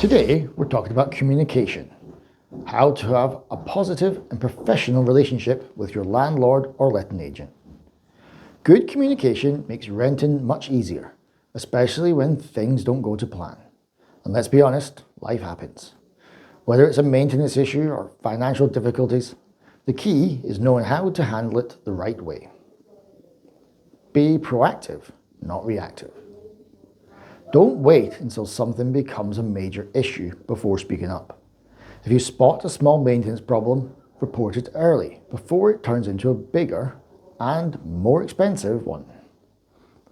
Today, we're talking about communication, how to have a positive and professional relationship with your landlord or letting agent. Good communication makes renting much easier, especially when things don't go to plan. And let's be honest, life happens. Whether it's a maintenance issue or financial difficulties, the key is knowing how to handle it the right way. Be proactive, not reactive. Don't wait until something becomes a major issue before speaking up. If you spot a small maintenance problem, report it early before it turns into a bigger and more expensive one.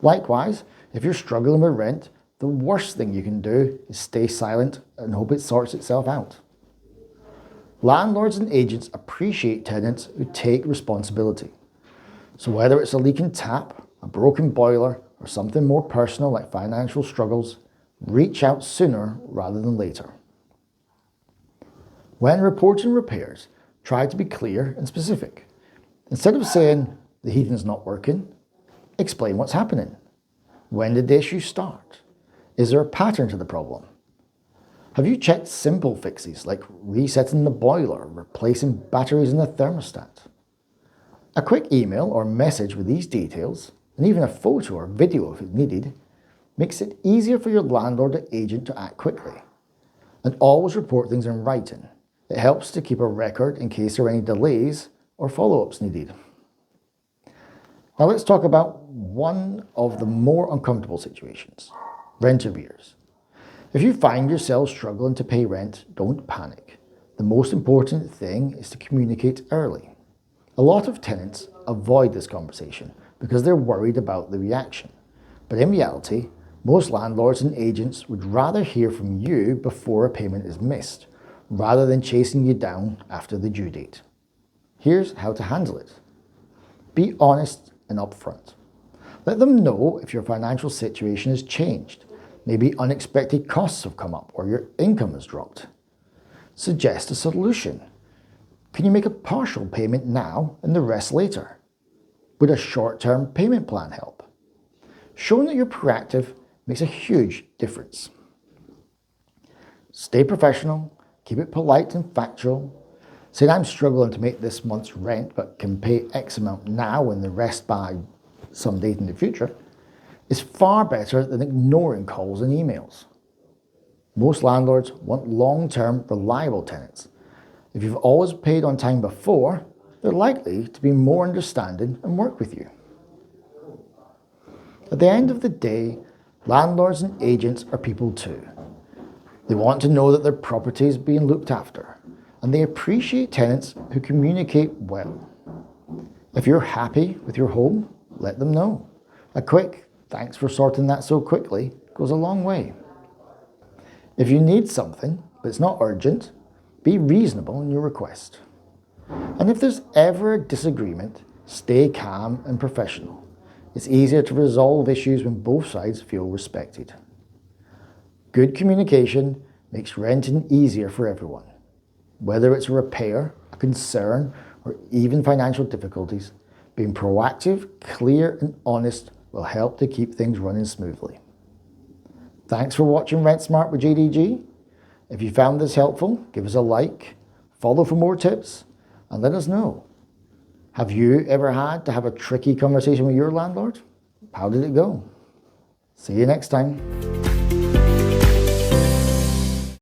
Likewise, if you're struggling with rent, the worst thing you can do is stay silent and hope it sorts itself out. Landlords and agents appreciate tenants who take responsibility. So whether it's a leaking tap, a broken boiler, or something more personal like financial struggles, reach out sooner rather than later. When reporting repairs, try to be clear and specific. Instead of saying, the heating's not working, explain what's happening. When did the issue start? Is there a pattern to the problem? Have you checked simple fixes like resetting the boiler, replacing batteries in the thermostat? A quick email or message with these details, and even a photo or video if it's needed, makes it easier for your landlord or agent to act quickly. And always report things in writing. It helps to keep a record in case there are any delays or follow-ups needed. Now let's talk about one of the more uncomfortable situations, rent arrears. If you find yourself struggling to pay rent, don't panic. The most important thing is to communicate early. A lot of tenants avoid this conversation because they're worried about the reaction. But in reality, most landlords and agents would rather hear from you before a payment is missed, rather than chasing you down after the due date. Here's how to handle it. Be honest and upfront. Let them know if your financial situation has changed. Maybe unexpected costs have come up or your income has dropped. Suggest a solution. Can you make a partial payment now and the rest later? Would a short-term payment plan help? Showing that you're proactive makes a huge difference. Stay professional, keep it polite and factual. Say, I'm struggling to make this month's rent but can pay X amount now and the rest by some date in the future is far better than ignoring calls and emails. Most landlords want long-term, reliable tenants. If you've always paid on time before, they're likely to be more understanding and work with you. At the end of the day, landlords and agents are people too. They want to know that their property is being looked after, and they appreciate tenants who communicate well. If you're happy with your home, let them know. A quick "thanks for sorting that so quickly" goes a long way. If you need something, but it's not urgent, be reasonable in your request. And if there's ever a disagreement, stay calm and professional. It's easier to resolve issues when both sides feel respected. Good communication makes renting easier for everyone. Whether it's a repair, a concern, or even financial difficulties, being proactive, clear, and honest will help to keep things running smoothly. Thanks for watching Rent Smart with JDG. If you found this helpful, give us a like, follow for more tips, and let us know. Have you ever had to have a tricky conversation with your landlord? How did it go? See you next time.